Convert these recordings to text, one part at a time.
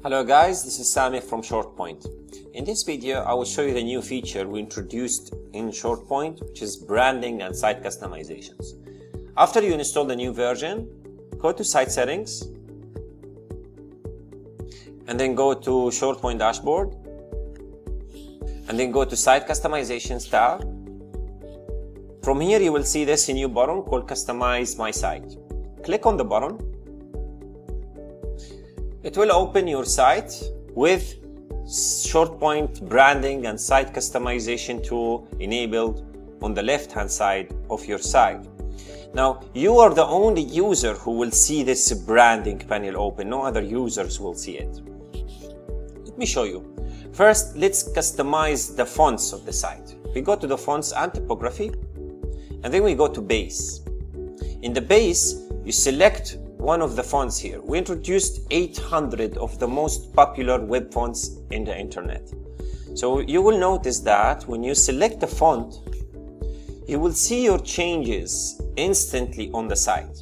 Hello guys, this is Sami from ShortPoint. In this video, I will show you the new feature we introduced in ShortPoint, which is branding and site customizations. After you install the new version, go to Site Settings, and then go to ShortPoint Dashboard, and then go to Site Customizations tab. From here, you will see this new button called Customize My Site. Click on the button. It will open your site with ShortPoint branding and site customization tool enabled on the left-hand side of your site. Now, you are the only user who will see this branding panel open. No other users will see it. Let me show you. First, let's customize the fonts of the site. We go to the fonts and typography, and then we go to base. In the base, you select one of the fonts here. We introduced 800 of the most popular web fonts in the internet. So you will notice that when you select the font, you will see your changes instantly on the site.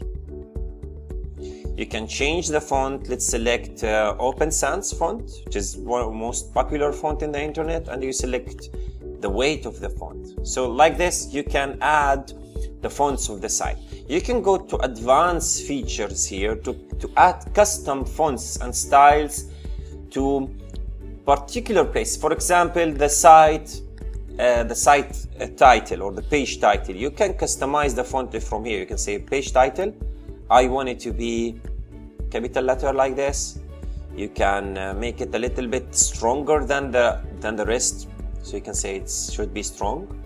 You can change the font. Let's select Open Sans font, which is one of the most popular font in the internet, and you select the weight of the font. So like this, you can add the fonts of the site. You can go to advanced features here to add custom fonts and styles to particular place. For example, the site title or the page title. You can customize the font from here. You can say page title. I want it to be capital letter like this. You can make it a little bit stronger than the rest. So you can say it should be strong.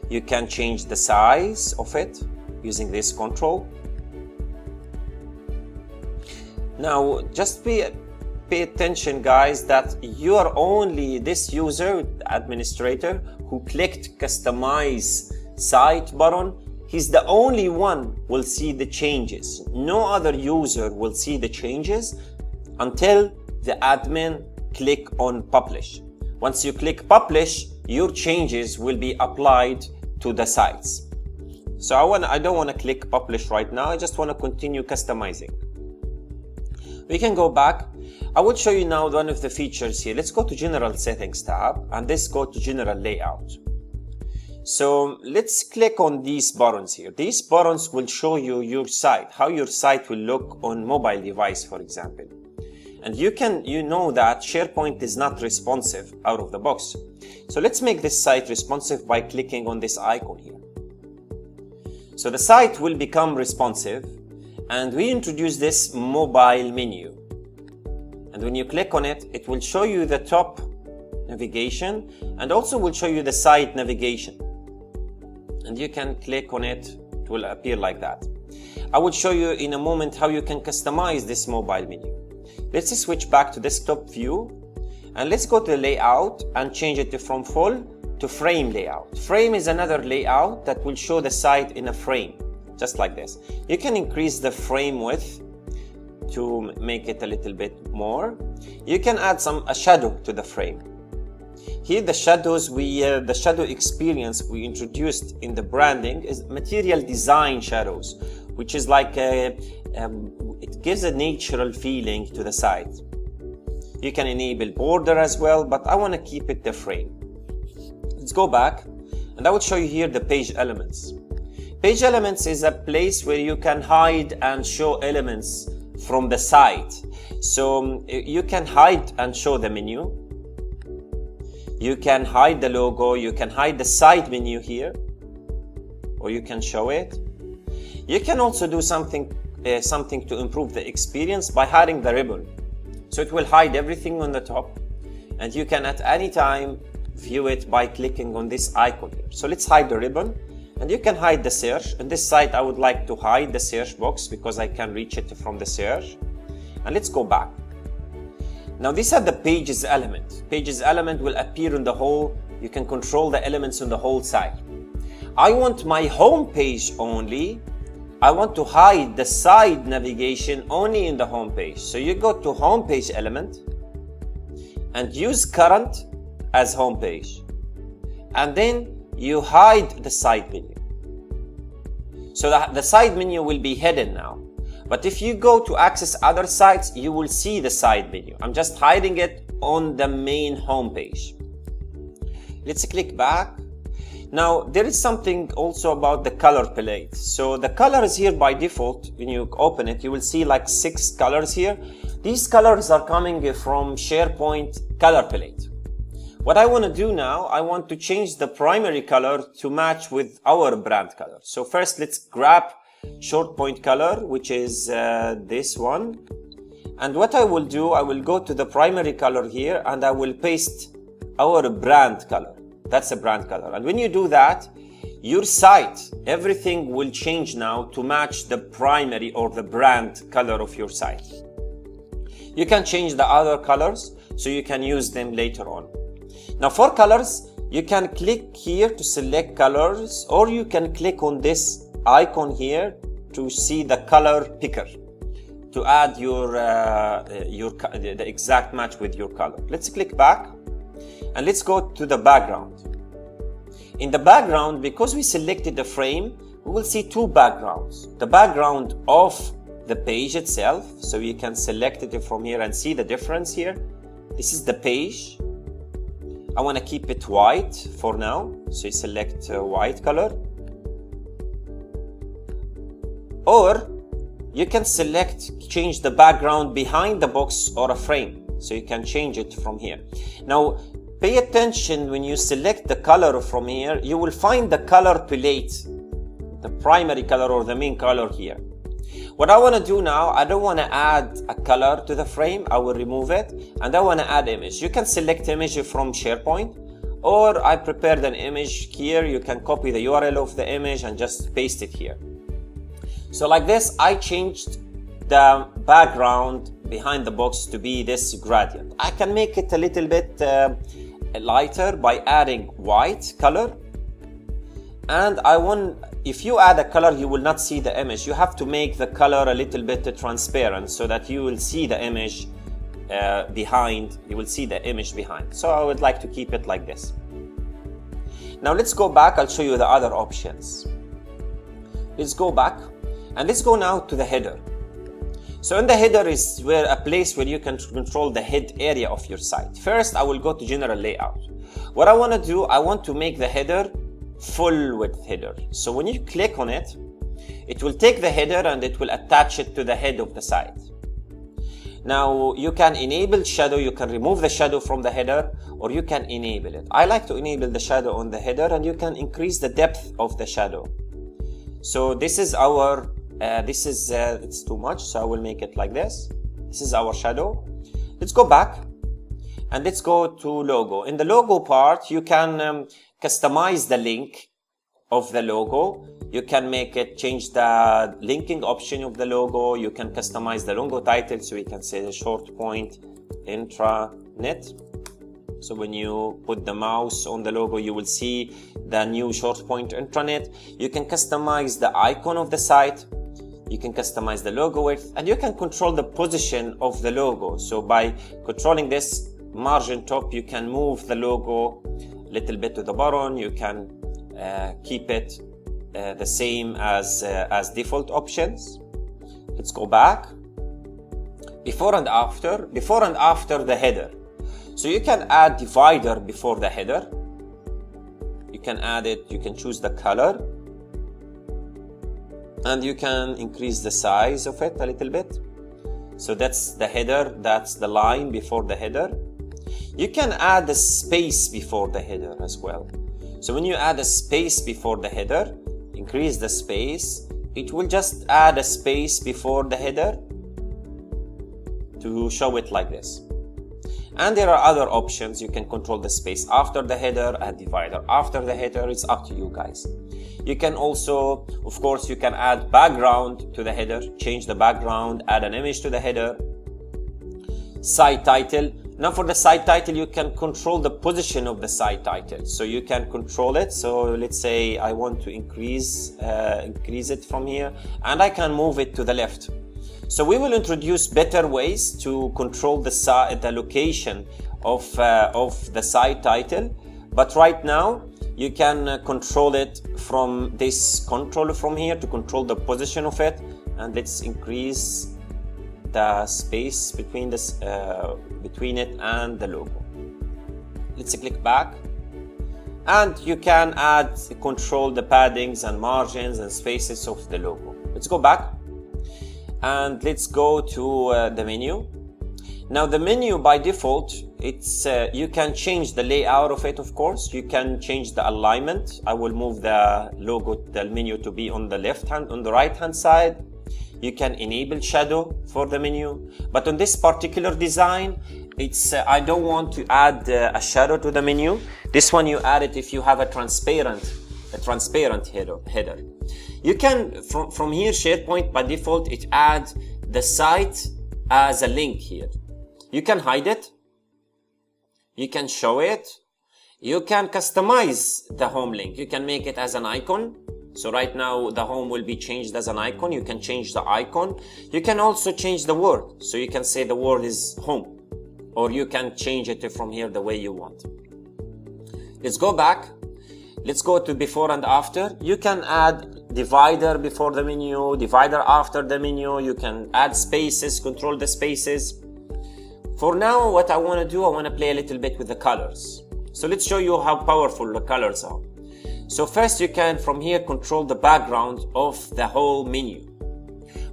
You can change the size of it using this control. Now, just pay attention, guys, that you are only this user, administrator, who clicked Customize Site button. He's the only one who will see the changes. No other user will see the changes until the admin click on Publish. Once you click Publish, your changes will be applied to the sites. So I don't want to click Publish right now. I just want to continue customizing. We can go back. I will show you now one of the features here. Let's go to General Settings tab, and let's go to General Layout. So let's click on these buttons here. These buttons will show you your site, how your site will look on mobile device, for example. And you know that SharePoint is not responsive out of the box. So let's make this site responsive by clicking on this icon here. So the site will become responsive, and we introduce this mobile menu. And when you click on it, it will show you the top navigation and also will show you the site navigation. And you can click on it, it will appear like that. I will show you in a moment how you can customize this mobile menu. Let's switch back to desktop view, and let's go to layout and change it from full to frame layout. Frame is another layout that will show the site in a frame, just like this. You can increase the frame width to make it a little bit more. You can add a shadow to the frame. Here the shadows the shadow experience we introduced in the branding is material design shadows, which is like it gives a natural feeling to the site. You can enable border as well, but I want to keep it the frame. Let's go back, and I will show you here the page elements. Page elements is a place where you can hide and show elements from the site. So you can hide and show the menu. You can hide the logo. You can hide the side menu here, or you can show it. You can also do something to improve the experience by hiding the ribbon. So it will hide everything on the top, and you can at any time view it by clicking on this icon here. So let's hide the ribbon, and you can hide the search. In this site, I would like to hide the search box because I can reach it from the search. And let's go back. Now these are the pages element. Pages element will appear in the whole. You can control the elements on the whole site. I want my home page only. I want to hide the side navigation only in the home page. So you go to home page element and use current as home page, and then you hide the side menu. So the side menu will be hidden now. But if you go to access other sites, you will see the side menu. I'm just hiding it on the main home page. Let's click back. Now there is something also about the color palette. So the color is here by default. When you open it, you will see like 6 colors here. These colors are coming from SharePoint color palette. What I want to do now, I want to change the primary color to match with our brand color. So first let's grab ShortPoint color, which is this one. And what I will do, I will go to the primary color here and I will paste our brand color. That's a brand color. And when you do that, your site, everything will change now to match the primary or the brand color of your site. You can change the other colors so you can use them later on. Now for colors, you can click here to select colors, or you can click on this icon here to see the color picker to add the exact match with your color. Let's click back and let's go to the background. In the background, because we selected the frame, we will see 2 backgrounds. The background of the page itself, so you can select it from here and see the difference here. This is the page. I want to keep it white for now, so you select white color. Or you can change the background behind the box or a frame, so you can change it from here. Now pay attention, when you select the color from here, you will find the color palette, the primary color or the main color here. What I want to do now, I don't want to add a color to the frame, I will remove it, and I want to add image. You can select image from SharePoint, or I prepared an image here. You can copy the URL of the image and just paste it here. So like this, I changed the background behind the box to be this gradient. I can make it a little bit lighter by adding white color. And if you add a color, you will not see the image. You have to make the color a little bit transparent so that you will see the image behind. You will see the image behind. So I would like to keep it like this. Now let's go back. I'll show you the other options. Let's go back and let's go now to the header. So in the header is a place where you can control the head area of your site. First, I will go to general layout. What I want to do, I want to make the header full width header. So when you click on it, it will take the header and it will attach it to the head of the site. Now you can enable shadow, you can remove the shadow from the header, or you can enable it. I like to enable the shadow on the header, and you can increase the depth of the shadow. So this is our it's too much, so I will make it like this. This is our shadow. Let's go back and let's go to logo. In the logo part, you can customize the link of the logo. You can change the linking option of the logo. You can customize the logo title, so we can say the ShortPoint intranet. So when you put the mouse on the logo, you will see the new ShortPoint intranet. You can customize the icon of the site. You can customize the logo width, and you can control the position of the logo. So by controlling this margin top, you can move the logo a little bit to the bottom. You can keep it the same as default options. Let's go back. Before and after the header. So you can add divider before the header. You can add it, you can choose the color, and you can increase the size of it a little bit. So that's the header, that's the line before the header. You can add a space before the header as well. So when you add a space before the header, increase the space, it will just add a space before the header to show it like this. And there are other options. You can control the space after the header, add divider after the header. It's up to you guys. You can also, of course, you can add background to the header, change the background, add an image to the header. Site title. Now for the site title, you can control the position of the site title. So you can control it. So let's say I want to increase it from here, and I can move it to the left. So we will introduce better ways to control the location of the site title. But right now, you can control it from this controller from here to control the position of it. and let's increase the space between this between it and the logo. Let's click back, and you can control the paddings and margins and spaces of the logo. Let's go back and let's go to the menu. Now the menu by default, it's you can change the layout of it. Of course, you can change the alignment. I will move the logo, the menu, to be on the right hand side. You can enable shadow for the menu, but on this particular design, it's I don't want to add a shadow to the menu. This one you add it if you have a transparent header. You can from here, SharePoint by default it adds the site as a link here. You can hide it, you can show it, you can customize the home link. You can make it as an icon. So right now the home will be changed as an icon. You can change the icon. You can also change the word. So you can say the word is home, or you can change it from here the way you want. Let's go back. Let's go to before and after. You can add divider before the menu, divider after the menu. You can add spaces, control the spaces. For now, what I want to do, I want to play a little bit with the colors. So let's show you how powerful the colors are. So first you can from here control the background of the whole menu.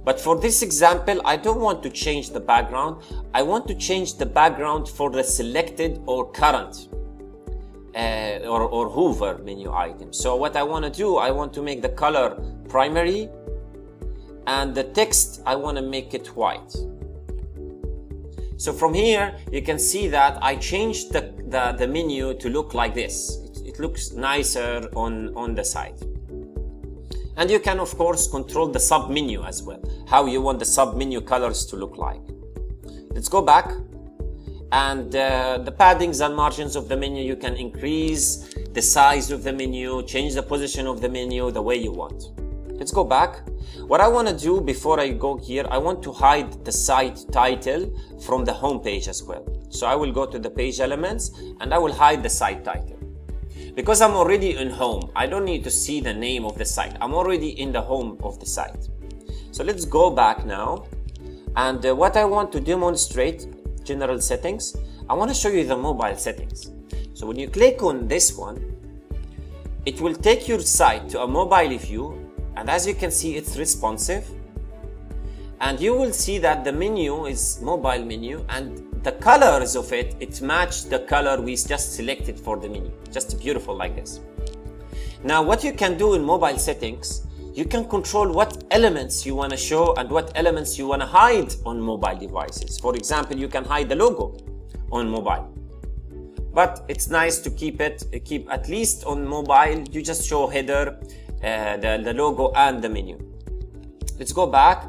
But for this example, I don't want to change the background. I want to change the background for the selected or current or hover menu item. So what I want to do, I want to make the color primary, and the text, I want to make it white. So from here, you can see that I changed the menu to look like this. It looks nicer on the site. And you can, of course, control the sub-menu as well, how you want the sub-menu colors to look like. Let's go back. And the paddings and margins of the menu, you can increase the size of the menu, change the position of the menu the way you want. Let's go back. What I want to do before I go here, I want to hide the site title from the home page as well. So I will go to the page elements and I will hide the site title. Because I'm already in home, I don't need to see the name of the site. I'm already in the home of the site. So let's go back now. And what I want to demonstrate, general settings, I want to show you the mobile settings. So when you click on this one, it will take your site to a mobile view. And as you can see, it's responsive. And you will see that the menu is mobile menu, and the colors of it, it matched the color we just selected for the menu. Just beautiful like this. Now what you can do in mobile settings, you can control what elements you want to show and what elements you want to hide on mobile devices. For example, you can hide the logo on mobile. But it's nice to keep at least on mobile, you just show header, the logo and the menu. Let's go back.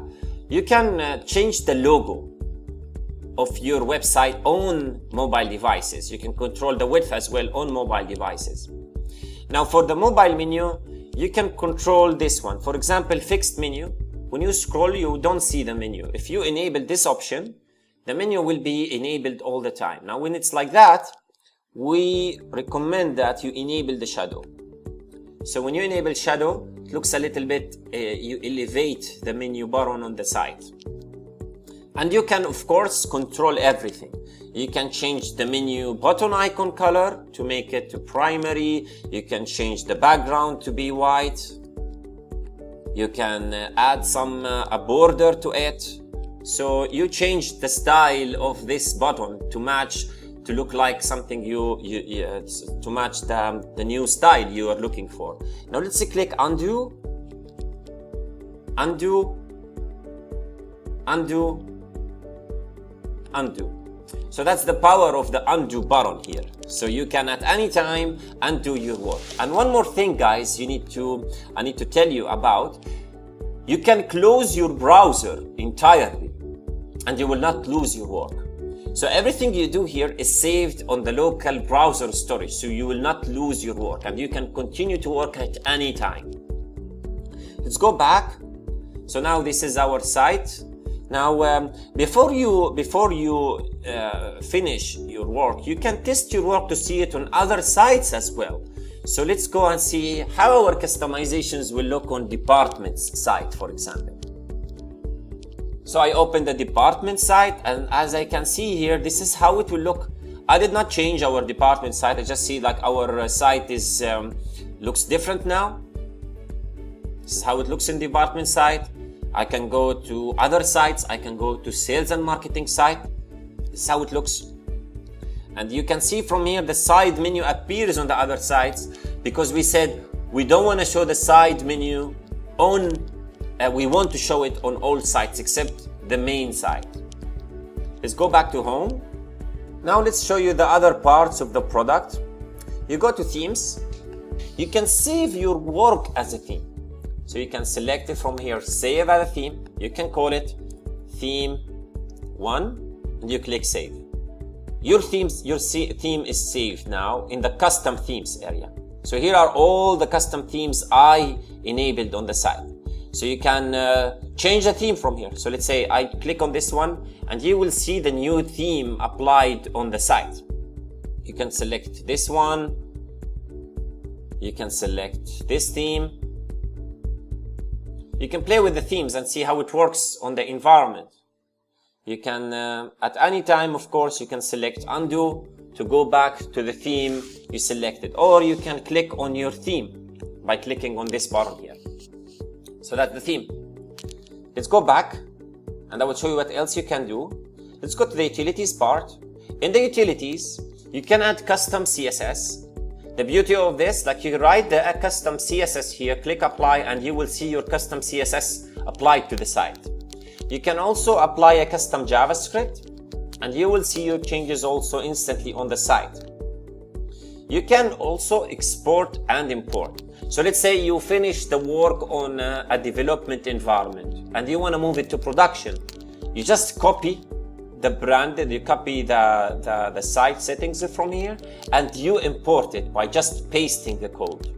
You can change the logo of your website on mobile devices. You can control the width as well on mobile devices. Now for the mobile menu, you can control this one. For example, fixed menu. When you scroll, you don't see the menu. If you enable this option, the menu will be enabled all the time. Now when it's like that, we recommend that you enable the shadow. So when you enable shadow, it looks a little bit, you elevate the menu button on the side. And you can, of course, control everything. You can change the menu button icon color to make it to primary. You can change the background to be white. You can add a border to it. So you change the style of this button to match, to look like something to match the new style you are looking for. Now let's click undo, undo, undo, undo. So that's the power of the undo button here. So you can at any time undo your work. And one more thing, guys, I need to tell you about. You can close your browser entirely and you will not lose your work. So everything you do here is saved on the local browser storage, so you will not lose your work and you can continue to work at any time. Let's go back. So now this is our site. Now before you finish your work, you can test your work to see it on other sites as well. So let's go and see how our customizations will look on departments site, for example. So I open the department site, and as I can see here, this is how it will look. I did not change our department site. I just see like our site is looks different now. This is how it looks in department site. I can go to other sites. I can go to sales and marketing site. This is how it looks. And you can see from here the side menu appears on the other sites because we said we don't want to show the side menu on, we want to show it on all sites except the main site. Let's go back to home. Now let's show you the other parts of the product. You go to themes. You can save your work as a theme. So you can select it from here, save as a theme. You can call it theme 1 and you click save. Your theme is saved now in the custom themes area. So here are all the custom themes I enabled on the site. So you can change the theme from here. So let's say I click on this one and you will see the new theme applied on the site. You can select this one. You can select this theme. You can play with the themes and see how it works on the environment. You can, at any time, of course, you can select undo to go back to the theme you selected, or you can click on your theme by clicking on this button here. So that's the theme. Let's go back and I will show you what else you can do. Let's go to the utilities part. In the utilities, you can add custom CSS. The beauty of this, like you write the custom CSS here, click apply, and you will see your custom CSS applied to the site. You can also apply a custom JavaScript and you will see your changes also instantly on the site. You can also export and import. So let's say you finish the work on a development environment and you want to move it to production. You just copy the brand, you copy the site settings from here and you import it by just pasting the code.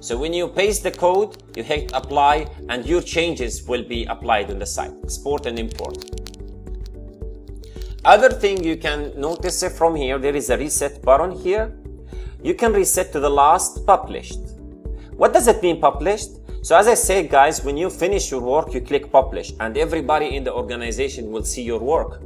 So when you paste the code, you hit apply and your changes will be applied on the site. Export and import. Other thing you can notice from here, there is a reset button here. You can reset to the last published. What does it mean published? So as I said, guys, when you finish your work, you click publish and everybody in the organization will see your work.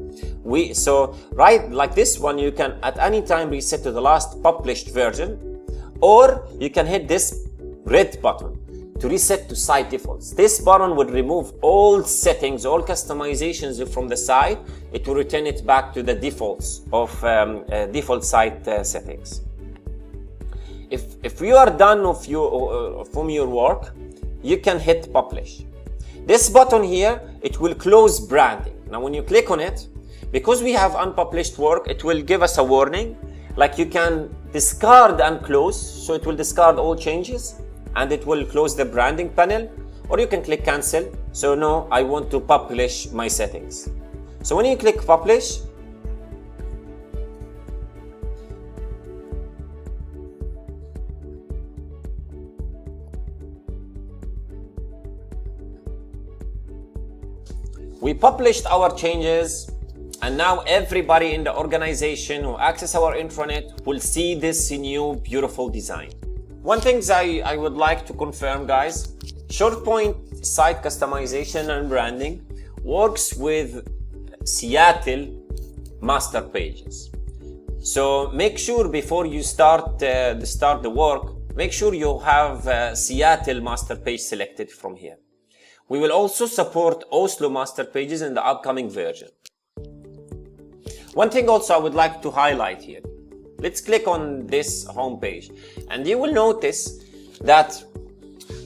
Right, like this one, you can at any time reset to the last published version, or you can hit this red button to reset to site defaults. This button would remove all settings, all customizations from the site. It will return it back to the defaults of default site settings. If you are done from your work, you can hit publish. This button here, it will close branding. Now when you click on it, because we have unpublished work, it will give us a warning, like you can discard and close, so it will discard all changes and it will close the branding panel, or you can click cancel. So no, I want to publish my settings. So when you click publish, we published our changes, and now everybody in the organization who access our intranet will see this new beautiful design. One thing I would like to confirm, guys, ShortPoint site customization and branding works with Seattle master pages. So make sure before you start the work, make sure you have Seattle master page selected from here. We will also support Oslo master pages in the upcoming version. One thing also I would like to highlight here. Let's click on this home page and you will notice that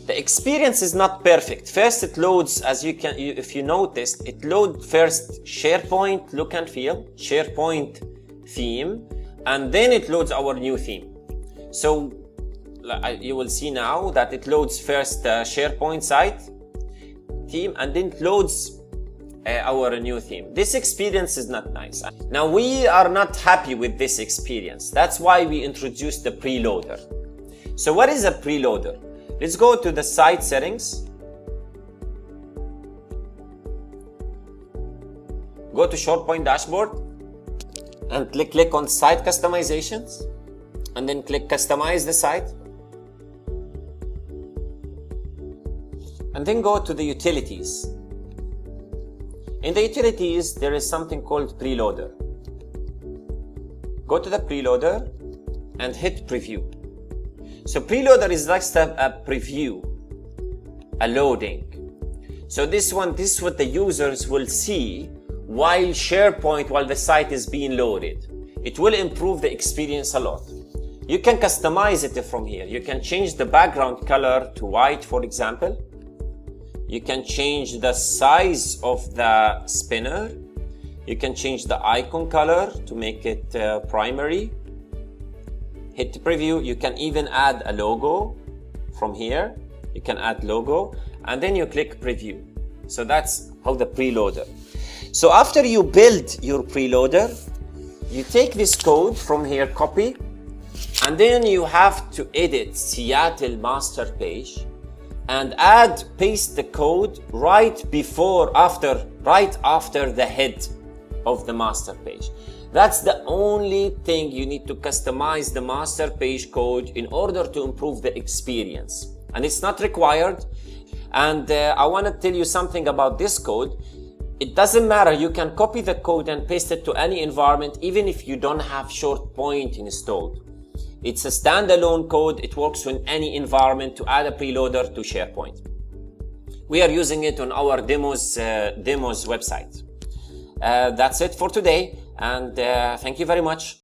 the experience is not perfect. First it loads, if you noticed, it loads first SharePoint look and feel, SharePoint theme, and then it loads our new theme. So you will see now that it loads first SharePoint site theme and then it loads our new theme. This experience is not nice. Now we are not happy with this experience. That's why we introduced the preloader. So what is a preloader? Let's go to the site settings. Go to ShortPoint dashboard and click on site customizations and then click customize the site. And then go to the utilities. In the utilities, there is something called Preloader. Go to the Preloader and hit Preview. So Preloader is like a preview, a loading. So this is what the users will see while the site is being loaded. It will improve the experience a lot. You can customize it from here. You can change the background color to white, for example. You can change the size of the spinner. You can change the icon color to make it primary. Hit preview. You can even add a logo from here. You can add logo and then you click preview. So that's how the preloader. So after you build your preloader, you take this code from here, copy, and then you have to edit Seattle master page and paste the code right after the head of the master page. That's the only thing you need to customize the master page code in order to improve the experience. And it's not required. And I want to tell you something about this code. It doesn't matter. You can copy the code and paste it to any environment, even if you don't have ShortPoint installed. It's a standalone code. It works in any environment to add a preloader to SharePoint. We are using it on our demos website. That's it for today. And thank you very much.